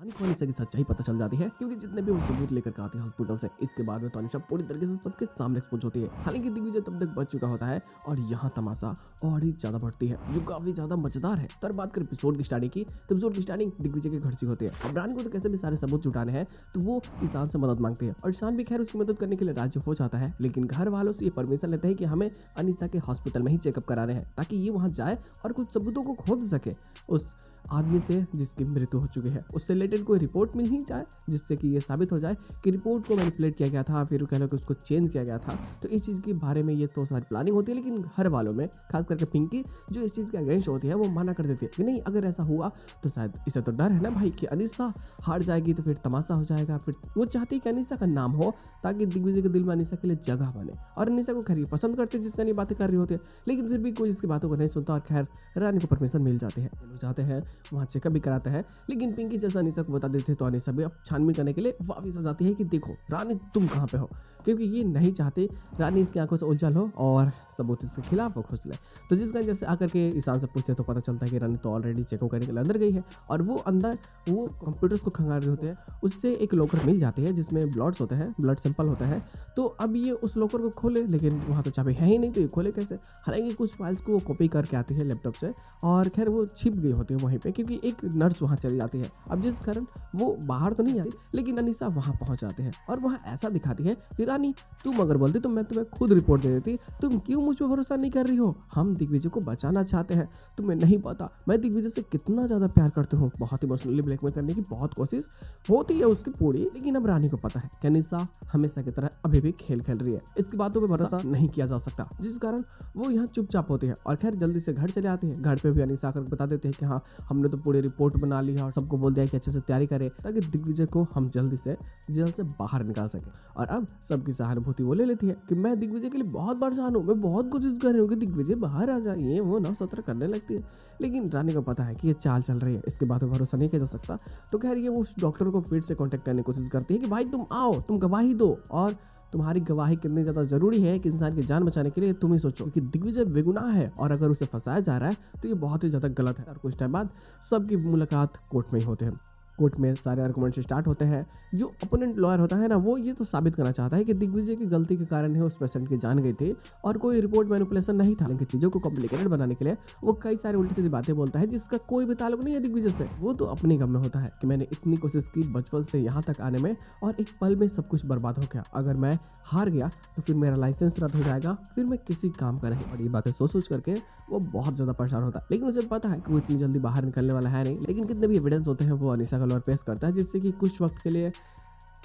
रानी को अनीसा की सच्चाई पता चल जाती है क्योंकि जितने भी वो सबूत लेकर के आती है हॉस्पिटल से, इसके बाद में तो अनीसा पूरी तरीके से सबके सामने एक्सपोज होती है। हालांकि दिग्विजय तब तक बच चुका होता है और यहाँ तमाशा और ही ज्यादा बढ़ती है जो काफी ज्यादा मजेदार है। तो बात करें एपिसोड की स्टार्टिंग की, तो एपिसोड की स्टार्टिंग दिग्विजय के घर से होती है। अब रानी को तो कैसे भी सारे सबूत जुटाने हैं तो वो ईशान से मदद मांगती है और ईशान भी खैर उसकी मदद करने के लिए राजी हो जाता है, लेकिन घर वालों से ये परमिशन लेते हैं कि हमें अनीसा के हॉस्पिटल में ही चेकअप कराने हैं ताकि ये वहां जाए और कुछ सबूतों को खोज सके। उस आदमी से जिसकी मृत्यु हो चुकी है उससे रिलेटेड कोई रिपोर्ट मिल ही जाए जिससे कि ये साबित हो जाए कि रिपोर्ट को मैनिपुलेट किया गया था, फिर कह लो कि उसको चेंज किया गया था। तो इस चीज़ के बारे में ये तो सारी प्लानिंग होती है, लेकिन घर वालों में खास करके पिंकी जो इस चीज़ के अगेंस्ट होती है वो मना कर देती है कि नहीं, अगर ऐसा हुआ तो शायद इसे तो डर है ना भाई कि अनीसा हार जाएगी तो फिर तमाशा हो जाएगा। फिर वो चाहती है कि अनीसा का नाम हो ताकि दिग्विजय के दिल में अनीसा के लिए जगह बने, और अनीसा को खैर पसंद करते जिसका नहीं बातें कर रही होती है, लेकिन फिर भी कोई इसकी बातों को नहीं सुनता। और खैर रानी को परमिशन मिल जाती है, लोग जाते हैं वहाँ चेकअप भी कराते हैं, लेकिन पिंकी जैसा अनीसा को बता देते तो अनीसा भी अब छानबीन करने के लिए वापस आ जाती है कि देखो रानी तुम कहाँ पे हो, क्योंकि ये नहीं चाहते रानी इसकी आंखों से उलझल हो और सबूत इसके खिलाफ वो खुश ले। तो जिसका जैसे आकर के ईशान से पूछते तो पता चलता है कि रानी तो ऑलरेडी चेकअप करने के लिए अंदर गई है और वो अंदर वो कंप्यूटर्स को खंगाल रहे होते हैं। उससे एक लॉकर मिल जाती है जिसमें ब्लड्स होते हैं, ब्लड सैंपल होता है। तो अब ये उस लॉकर को खोले, लेकिन वहाँ तो चाबी है ही नहीं, तो ये खोले कैसे। हालांकि कुछ फाइल्स को वो कॉपी करके आती है लैपटॉप से और खैर वो छिप गई होती है वहीं पे क्योंकि एक नर्स वहाँ चली जाती है। अब जिस कारण वो बाहर तो नहीं आती, लेकिन अनीसा वहाँ पहुँच जाते हैं और वहाँ ऐसा दिखाती है कि रानी तुम अगर बोलती तो मैं तुम्हें खुद रिपोर्ट दे देती, तुम क्यों मुझ पर भरोसा नहीं कर रही हो। हम दिग्विजय को बचाना चाहते हैं, तुम्हें नहीं पता मैं दिग्विजय से कितना ज़्यादा प्यार करती हूँ। बहुत इमोशनली ब्लैकमेल करने की बहुत कोशिश होती है उसकी पूरी, लेकिन अब रानी को पता है कि अनीसा हमेशा की तरह अभी भी खेल खेल रही है, इसकी बातों पर भरोसा नहीं किया जा सकता, जिस कारण वो यहाँ चुपचाप होती है और खैर जल्दी से घर चले आती है। घर पे भी अनीसा आकर बता देते हैं कि हाँ हमने तो पूरी रिपोर्ट बना ली है और सबको बोल दिया कि अच्छे से तैयारी करे ताकि दिग्विजय को हम जल्दी से जेल से बाहर निकाल सके। और अब सबकी सहानुभूति वो ले लेती है कि मैं दिग्विजय के लिए बहुत परेशान हूँ, मैं बहुत कोशिश कर रही हूँ कि दिग्विजय बाहर आ जाए, ये वो 9-17 करने लगती है, लेकिन रानी को पता है कि ये चाल चल रही है, इसके बाद भरोसा नहीं किया जा सकता। तो खैर ये उस डॉक्टर को फिर से कॉन्टेक्ट करने की कोशिश करती है कि भाई तुम आओ, तुम गवाही दो, और तुम्हारी गवाही कितनी ज़्यादा जरूरी है कि इंसान की जान बचाने के लिए तुम ही सोचो कि दिग्विजय बेगुनाह है और अगर उसे फंसाया जा रहा है तो ये बहुत ही ज़्यादा गलत है। और कुछ टाइम बाद सबकी मुलाकात कोर्ट में ही होते हैं। कोर्ट में सारे आर्गुमेंट्स स्टार्ट होते हैं। जो ओपोनेंट लॉयर होता है ना वो ये तो साबित करना चाहता है कि दिग्विजय की गलती के कारण ही उस पेशेंट की जान गई थी और कोई रिपोर्ट मैनिपुलेशन नहीं था, लेकिन चीज़ों को कॉम्प्लिकेटेड बनाने के लिए वो कई सारी उल्टी सीधी बातें बोलता है जिसका कोई भी ताल्लुक नहीं है दिग्विजय से। वो तो अपने गम में होता है कि मैंने इतनी कोशिश की बचपन से यहाँ तक आने में और एक पल में सब कुछ बर्बाद हो गया, अगर मैं हार गया तो फिर मेरा लाइसेंस रद्द हो जाएगा, फिर मैं किसी काम का नहीं। और ये बातें सोच करके वो बहुत ज़्यादा परेशान होता है, लेकिन उसे पता है कि वो इतनी जल्दी बाहर निकलने वाला है नहीं। लेकिन कितने भी एविडेंस होते हैं वो अनीसा का लॉयर पेश करता है जिससे कि कुछ वक्त के लिए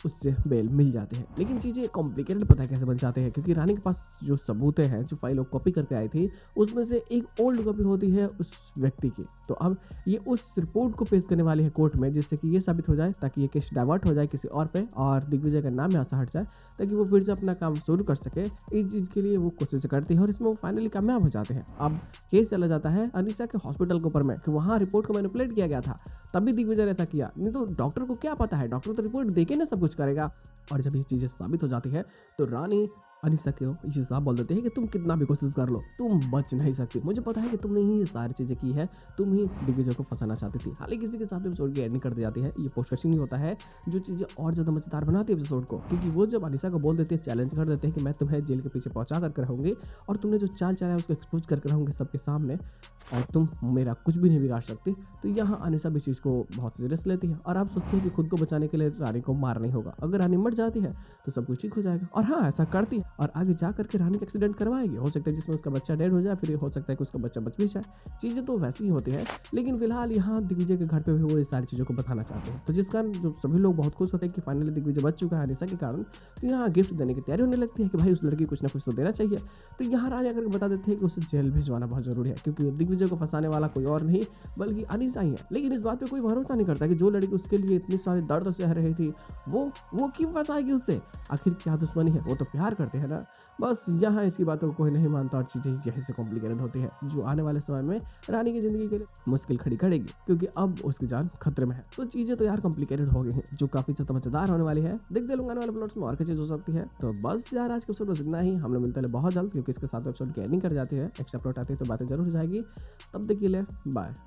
उससे बेल मिल जाते हैं। लेकिन चीज़ें कॉम्प्लिकेटेड पता है कैसे बन जाते हैं, क्योंकि रानी के पास जो सबूतें हैं, जो फाइल कॉपी करके आई थी उसमें से एक ओल्ड कॉपी होती है उस व्यक्ति की। तो अब ये उस रिपोर्ट को पेश करने वाली है कोर्ट में जिससे कि ये साबित हो जाए ताकि ये केस डाइवर्ट हो जाए किसी और पे और दिग्विजय का नाम यहाँ से हट जाए ताकि वो फिर से अपना काम शुरू कर सके। इस चीज़ के लिए वो कोशिश करती है और इसमें वो फाइनली कामयाब हो जाते हैं। अब केस चला जाता है अनीसा के हॉस्पिटल के ऊपर में कि वहाँ रिपोर्ट को मैनिपुलेट किया गया था, तभी दिग्विजय ने ऐसा किया, नहीं तो डॉक्टर को क्या पता है, डॉक्टर तो रिपोर्ट देके ना सब कुछ करेगा। और जब ये चीज़ें साबित हो जाती है तो रानी अनीसा को ये साहब बोल देते हैं कि तुम कितना भी कोशिश कर लो तुम बच नहीं सकती, मुझे पता है कि तुमने ही ये सारी चीज़ें की है, तुम ही दिग्विजय को फंसाना चाहती थी। हालांकि किसी के साथ एपिसोड की एंडिंग कर दी जाती है, ये पोस्ट कटिंग होता है जो चीज़ें और ज़्यादा मजेदार बनाती है एपिसोड को, क्योंकि वो जब अनीसा को बोल देते हैं, चैलेंज कर देते हैं कि मैं तुम्हें जेल के पीछे पहुंचा करके रहूँगी और तुमने जो चाल चला है उसको एक्सपोज करके रहूँगी सबके सामने और तुम मेरा कुछ भी नहीं बिगाड़ सकती। तो यहाँ अनीसा भी चीज़ को बहुत सीरियस लेती है और आप सोचते हैं कि खुद को बचाने के लिए रानी को मार नहीं होगा, अगर रानी मर जाती है तो सब कुछ ठीक हो जाएगा। और हाँ ऐसा करती है और आगे जा करके रानी का एक्सीडेंट करवाएगी, हो सकता है जिसमें उसका बच्चा डेड हो जाए, फिर हो सकता है कि उसका बच्चा बच भी जाए। चीज़ें तो वैसी ही होती है, लेकिन फिलहाल यहाँ दिग्विजय के घर पे भी वो ये सारी चीज़ों को बताना चाहते हैं। तो जिस कारण जो सभी लोग बहुत खुश होते हैं कि फाइनली दिग्विजय बच चुका है अनीसा के कारण, तो यहाँ गिफ्ट देने की तैयारी होने लगती है कि भाई उस लड़की कुछ ना कुछ तो देना चाहिए। तो यहाँ रानी आकर बता देते हैं कि उसे जेल भिजवाना बहुत जरूरी है, क्योंकि दिग्विजय को फंसाने वाला कोई और नहीं बल्कि अनीसा ही है। लेकिन इस बात पे कोई भरोसा नहीं करता कि जो लड़की उसके लिए इतनी सारी दर्द सह रही थी वो क्यों फंसाएगी उससे, आखिर क्या दुश्मनी है, वो तो प्यार करते हैं ना। बस यहाँ इसकी बातों को कोई नहीं मानता और चीज़ें यहीं से कॉम्प्लिकेटेड होती है, जो आने वाले समय में रानी की जिंदगी के लिए मुश्किल खड़ी करेगी, क्योंकि अब उसकी जान खतरे में है। तो चीज़ें तो यार कॉम्प्लिकेटेड हो गई हैं, जो काफ़ी ज़्यादा मजेदार होने वाली है। देखते लोग आने वाले प्लॉट्स में और क्या चीज़ हो सकती है। तो बस यार आज के एपिसोड में इतना ही, हम लोग मिलते हैं बहुत जल्द, क्योंकि इसके साथ एपिसोड की एंडिंग कर जाती है, एक्स्ट्रा प्लॉट आती है तो बातें जरूर हो जाएगी। तब तक के लिए बाय।